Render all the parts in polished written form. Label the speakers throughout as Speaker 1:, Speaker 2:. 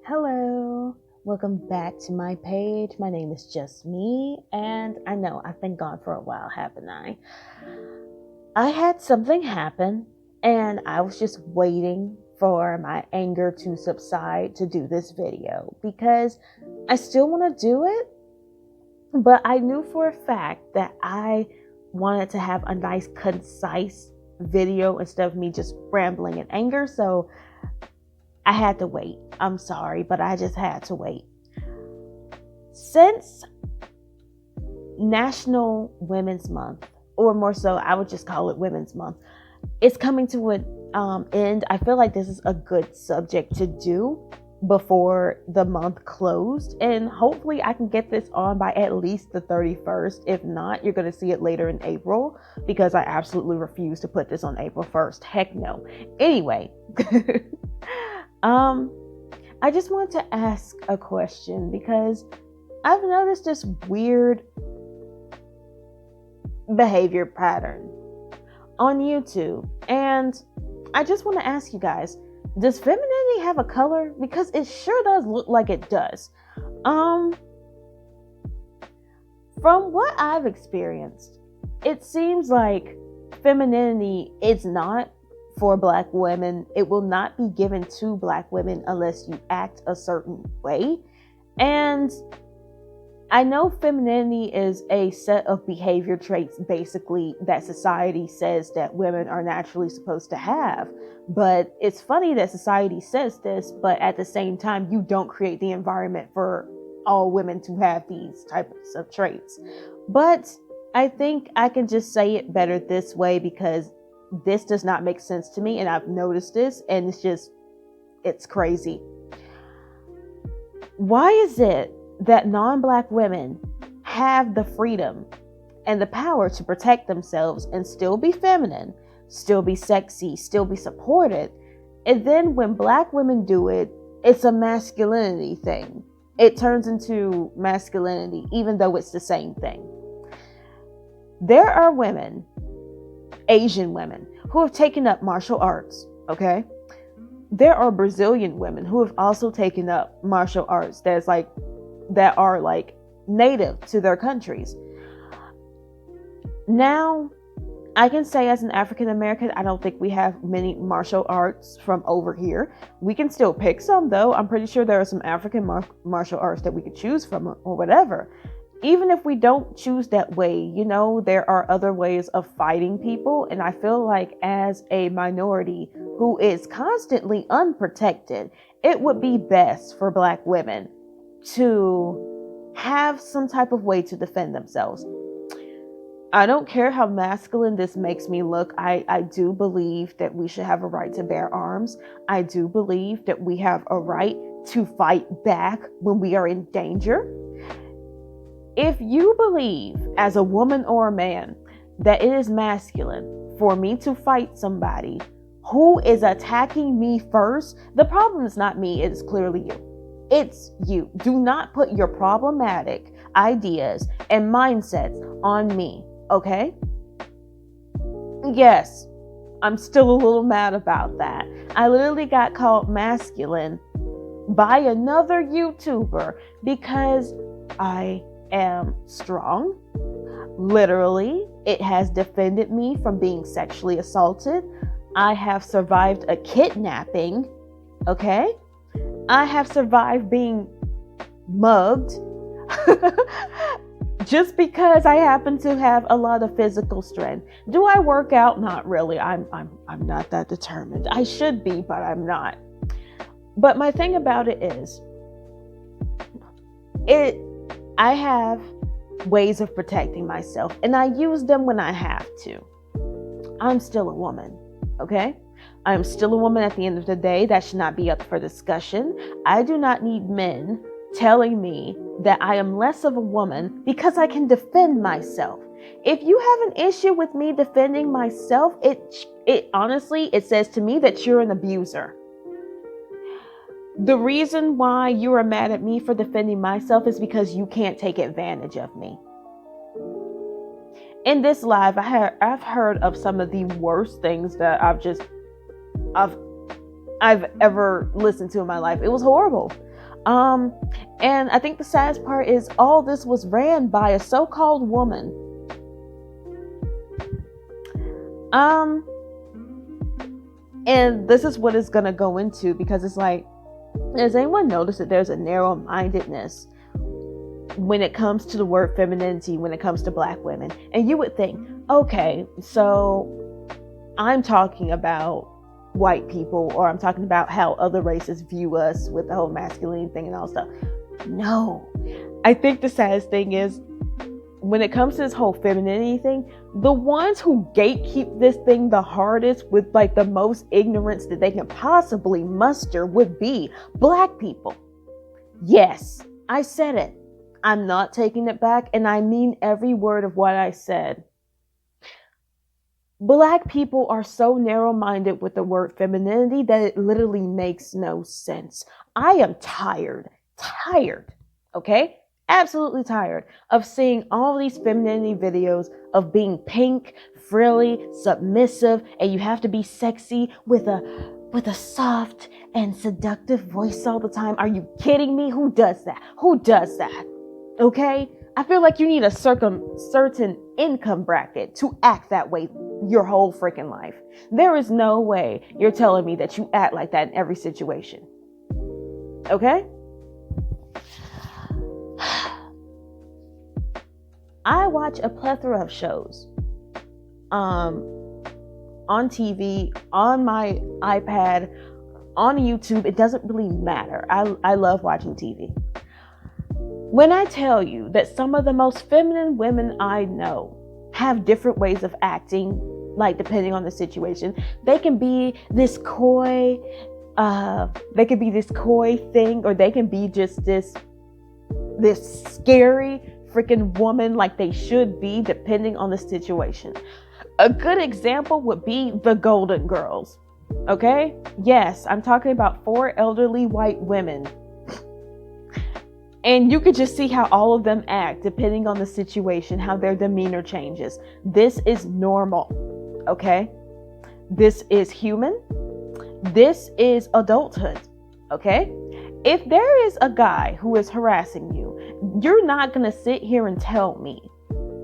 Speaker 1: Hello, welcome back to my page. My name is Just Me, and I know I've been gone for a while, haven't I? I had something happen, and I was just waiting for my anger to subside to do this video because I still want to do it, but I knew for a fact that I wanted to have a nice, concise video instead of me just rambling in anger, so I had to wait. I'm sorry, but I just had to wait. Since National Women's Month, or more so, I would just call it Women's Month, it's coming to an end. I feel like this is a good subject to do before the month closed, and hopefully I can get this on by at least the 31st. If not, you're going to see it later in April because I absolutely refuse to put this on April 1st. Heck no. Anyway, I just want to ask a question because I've noticed this weird behavior pattern on YouTube, and I just want to ask you guys, does femininity have a color? Because it sure does look like it does. From what I've experienced, it seems like femininity is not for Black women. It will not be given to Black women unless you act a certain way. And I know femininity is a set of behavior traits basically that society says that women are naturally supposed to have. But it's funny that society says this, but at the same time, you don't create the environment for all women to have these types of traits. But I think I can just say it better this way because this does not make sense to me, and I've noticed this, and it's crazy. Why is it that non-Black women have the freedom and the power to protect themselves and still be feminine, still be sexy, still be supported, and then when Black women do it, it's a masculinity thing? It turns into masculinity, even though it's the same thing. There are women, Asian women, who have taken up martial arts, okay? There are Brazilian women who have also taken up martial arts that are like native to their countries. Now, I can say as an African American, I don't think we have many martial arts from over here. We can still pick some though. I'm pretty sure there are some African martial arts that we could choose from or whatever. Even if we don't choose that way, there are other ways of fighting people. And I feel like as a minority who is constantly unprotected, it would be best for Black women to have some type of way to defend themselves. I don't care how masculine this makes me look. I do believe that we should have a right to bear arms. I do believe that we have a right to fight back when we are in danger. If you believe as a woman or a man that it is masculine for me to fight somebody who is attacking me first, the problem is not me, it is clearly you. It's you. Do not put your problematic ideas and mindsets on me, okay? Yes, I'm still a little mad about that. I literally got called masculine by another YouTuber because I am strong. Literally, it has defended me from being sexually assaulted. I have survived a kidnapping, okay? I have survived being mugged just because I happen to have a lot of physical strength. Do I work out? Not really. I'm not that determined. I should be, but I'm not. But my thing about it is, I have ways of protecting myself, and I use them when I have to. I'm still a woman, okay? I'm still a woman at the end of the day. That should not be up for discussion. I do not need men telling me that I am less of a woman because I can defend myself. If you have an issue with me defending myself, it honestly, it says to me that you're an abuser. The reason why you are mad at me for defending myself is because you can't take advantage of me. In this live, I've heard of some of the worst things that I've I've ever listened to in my life. It was horrible. And I think the saddest part is all this was ran by a so-called woman. And this is what it's gonna go into, because it's like, has anyone noticed that there's a narrow-mindedness when it comes to the word femininity, when it comes to Black women? And you would think, okay, so I'm talking about white people, or I'm talking about how other races view us with the whole masculine thing and all stuff. No, I think the saddest thing is, when it comes to this whole femininity thing, the ones who gatekeep this thing the hardest with like the most ignorance that they can possibly muster would be Black people. Yes, I said it. I'm not taking it back, and I mean every word of what I said. Black people are so narrow-minded with the word femininity that it literally makes no sense. I am tired, okay? Absolutely tired of seeing all these femininity videos of being pink, frilly, submissive, and you have to be sexy with a soft and seductive voice all the time. Are you kidding me? Who does that? Okay? I feel like you need a certain income bracket to act that way your whole freaking life. There is no way you're telling me that you act like that in every situation. Okay? I watch a plethora of shows on TV, on my iPad, on YouTube. It doesn't really matter. I love watching TV. When I tell you that some of the most feminine women I know have different ways of acting, like depending on the situation, they can be this coy thing, or they can be just this scary freaking woman like they should be, depending on the situation. A good example would be the Golden Girls. Okay? Yes, I'm talking about 4 elderly white women. And you could just see how all of them act depending on the situation, how their demeanor changes. This is normal, okay? This is human. This is adulthood, okay? If there is a guy who is harassing you, you're not going to sit here and tell me.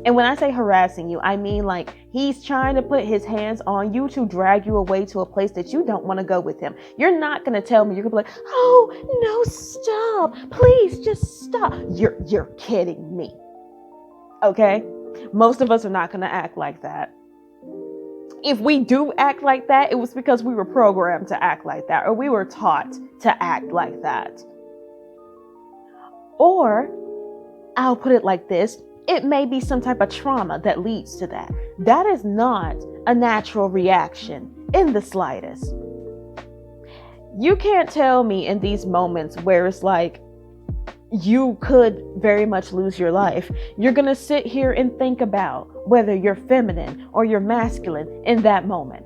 Speaker 1: And when I say harassing you, I mean like he's trying to put his hands on you to drag you away to a place that you don't want to go with him. You're not going to tell me. You're going to be like, oh, no, stop. Please just stop. You're kidding me. Okay? Most of us are not going to act like that. If we do act like that, it was because we were programmed to act like that, or we were taught to act like that. Or, I'll put it like this. It may be some type of trauma that leads to that. That is not a natural reaction in the slightest. You can't tell me in these moments where it's like you could very much lose your life, you're going to sit here and think about whether you're feminine or you're masculine in that moment.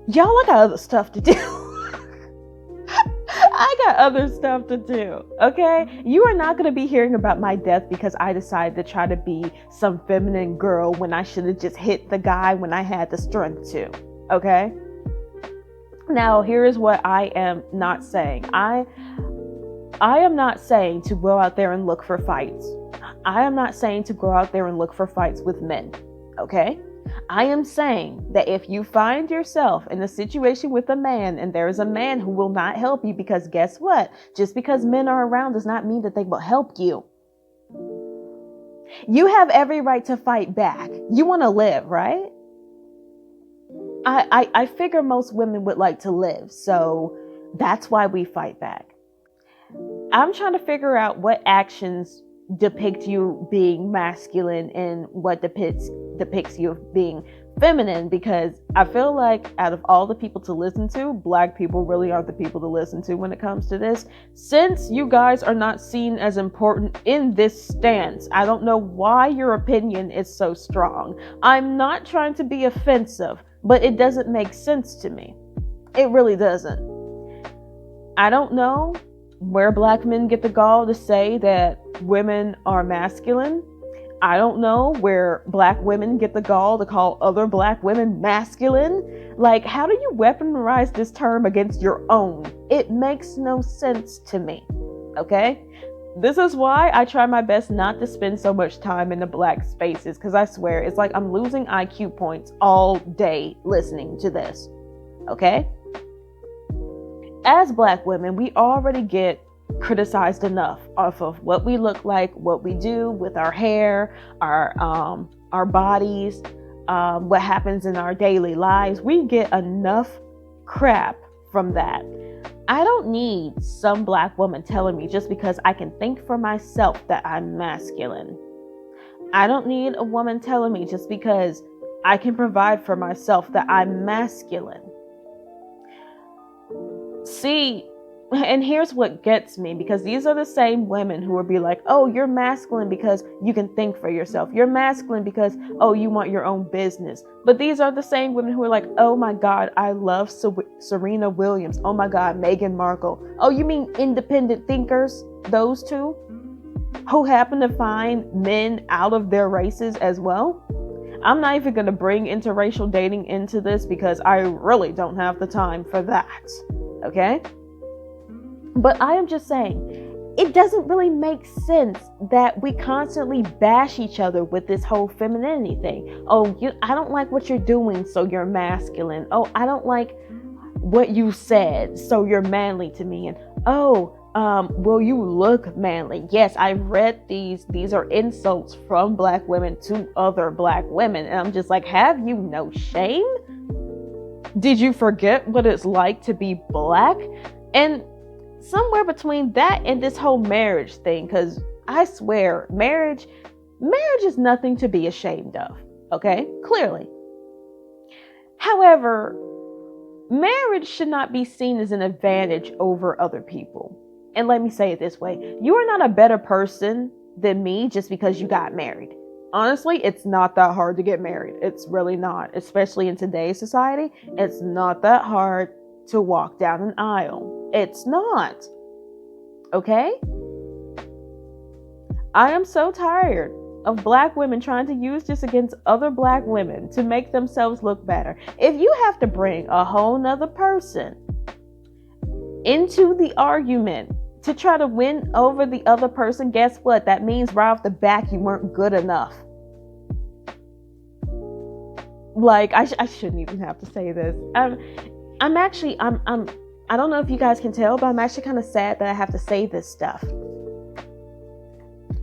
Speaker 1: Y'all, I got other stuff to do. I got other stuff to do, okay? You are not going to be hearing about my death because I decided to try to be some feminine girl when I should have just hit the guy when I had the strength to, okay? Now, here is what I am not saying. I am not saying to go out there and look for fights. I am not saying to go out there and look for fights with men, okay? I am saying that if you find yourself in a situation with a man and there is a man who will not help you, because guess what? Just because men are around does not mean that they will help you. You have every right to fight back. You want to live, right? I figure most women would like to live, so that's why we fight back. I'm trying to figure out what actions depict you being masculine and what depicts you being feminine, because I feel like out of all the people to listen to, Black people really aren't the people to listen to when it comes to this, since you guys are not seen as important in this stance. I don't know why your opinion is so strong. I'm not trying to be offensive, but it doesn't make sense to me. It really doesn't. I don't know where Black men get the gall to say that women are masculine. I don't know where black women get the gall to call other black women masculine. Like, how do you weaponize this term against your own? It makes no sense to me. Okay? This is why I try my best not to spend so much time in the black spaces, because I swear it's like I'm losing IQ points all day listening to this. Okay? As black women, we already get criticized enough off of what we look like, what we do with our hair, our bodies, what happens in our daily lives. We get enough crap from that. I don't need some black woman telling me just because I can think for myself that I'm masculine. I don't need a woman telling me just because I can provide for myself that I'm masculine. See, and here's what gets me, because these are the same women who will be like, oh, you're masculine because you can think for yourself. You're masculine because, oh, you want your own business. But these are the same women who are like, oh my God, I love Serena Williams. Oh my God, Meghan Markle. Oh, you mean independent thinkers? Those two who happen to find men out of their races as well. I'm not even going to bring interracial dating into this because I really don't have the time for that. Okay? But I am just saying, it doesn't really make sense that we constantly bash each other with this whole femininity thing. Oh, I don't like what you're doing, so you're masculine. Oh, I don't like what you said, so you're manly to me. And oh, well, you look manly. Yes, I've read these. These are insults from black women to other black women. And I'm just like, have you no shame? Did you forget what it's like to be black? And somewhere between that and this whole marriage thing, because I swear, marriage is nothing to be ashamed of. Okay, clearly. However, marriage should not be seen as an advantage over other people. And let me say it this way. You are not a better person than me just because you got married. Honestly, it's not that hard to get married. It's really not. Especially in today's society, it's not that hard to walk down an aisle. It's not. Okay? I am so tired of black women trying to use this against other black women to make themselves look better. If you have to bring a whole nother person into the argument to try to win over the other person, guess what? That means right off the back you weren't good enough. Like, I shouldn't even have to say this. I'm actually, I don't know if you guys can tell, but I'm actually kind of sad that I have to say this stuff.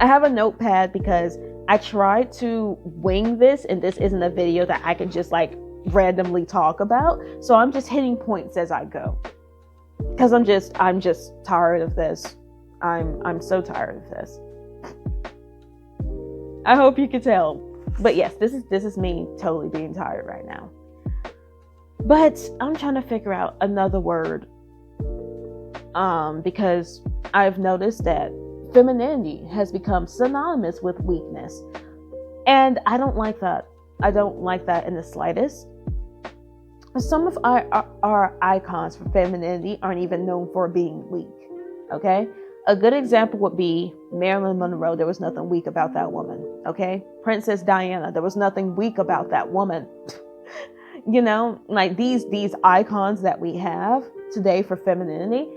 Speaker 1: I have a notepad because I tried to wing this, and this isn't a video that I can just like randomly talk about. So I'm just hitting points as I go. Because I'm just tired of this. I'm so tired of this. I hope you can tell. But yes, this is me totally being tired right now. But I'm trying to figure out another word. Because I've noticed that femininity has become synonymous with weakness. And I don't like that. I don't like that in the slightest. Some of our icons for femininity aren't even known for being weak. Okay? A good example would be Marilyn Monroe. There was nothing weak about that woman. Okay? Princess Diana. There was nothing weak about that woman. You know, like these icons that we have today for femininity,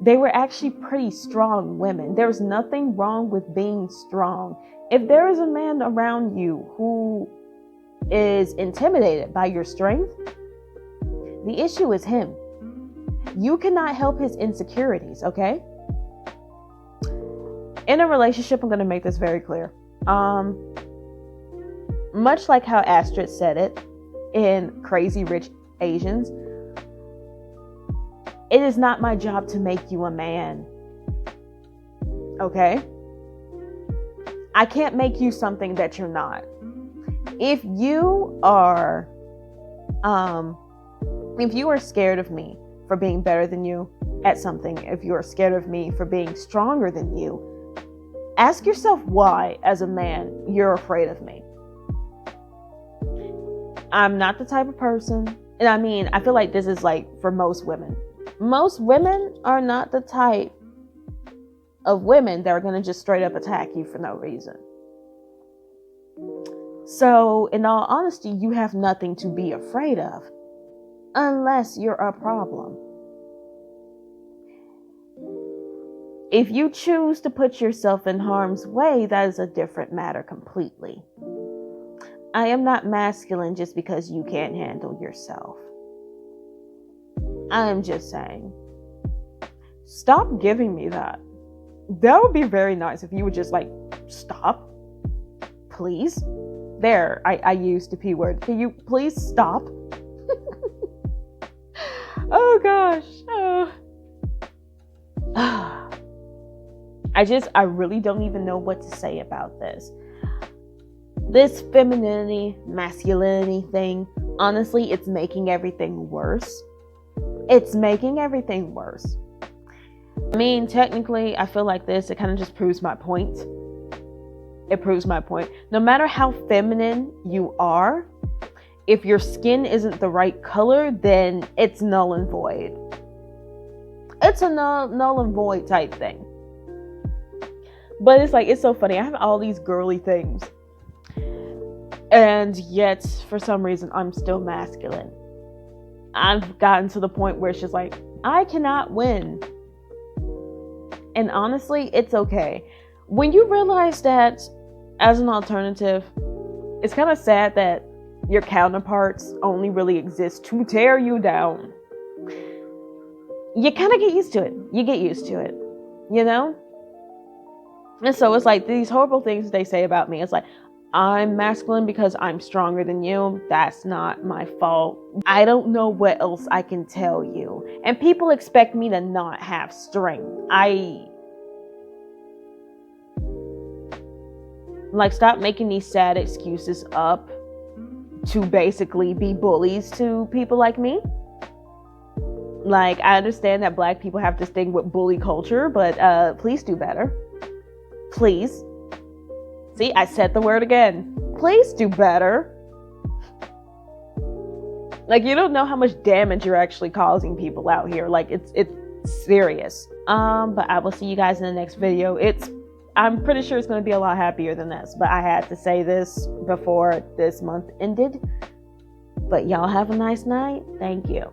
Speaker 1: they were actually pretty strong women. There's nothing wrong with being strong. If there is a man around you who is intimidated by your strength, the issue is him. You cannot help his insecurities, okay? In a relationship, I'm going to make this very clear. Much like how Astrid said it in Crazy Rich Asians, it is not my job to make you a man. Okay? I can't make you something that you're not. If you are scared of me for being better than you at something, if you are scared of me for being stronger than you, ask yourself why, as a man, you're afraid of me. I'm not the type of person, and I mean, I feel like this is like for most women. Most women are not the type of women that are going to just straight up attack you for no reason. So, in all honesty, you have nothing to be afraid of unless you're a problem. If you choose to put yourself in harm's way, that is a different matter completely. I am not masculine just because you can't handle yourself. I am just saying, stop giving me that. That would be very nice if you would just like, stop, please. There, I used the P word. Can you please stop? Oh gosh. Oh. I really don't even know what to say about this. This femininity, masculinity thing, honestly, it's making everything worse. It's making everything worse. I mean, technically, I feel like this, it kind of just proves my point. It proves my point. No matter how feminine you are, if your skin isn't the right color, then it's null and void. It's a null and void type thing. But it's like, it's so funny. I have all these girly things. And yet, for some reason, I'm still masculine. I've gotten to the point where it's just like, I cannot win. And honestly, it's okay. When you realize that, as an alternative, it's kind of sad that your counterparts only really exist to tear you down. You kind of get used to it. You get used to it, you know? And so it's like these horrible things they say about me. It's like, I'm masculine because I'm stronger than you. That's not my fault. I don't know what else I can tell you. And people expect me to not have strength. Stop making these sad excuses up to basically be bullies to people like me. Like, I understand that Black people have this thing with bully culture, but please do better. Please. See, I said the word again. Please do better. Like, you don't know how much damage you're actually causing people out here. Like, it's serious. But I will see you guys in the next video. I'm pretty sure it's going to be a lot happier than this, but I had to say this before this month ended. But y'all have a nice night. Thank you.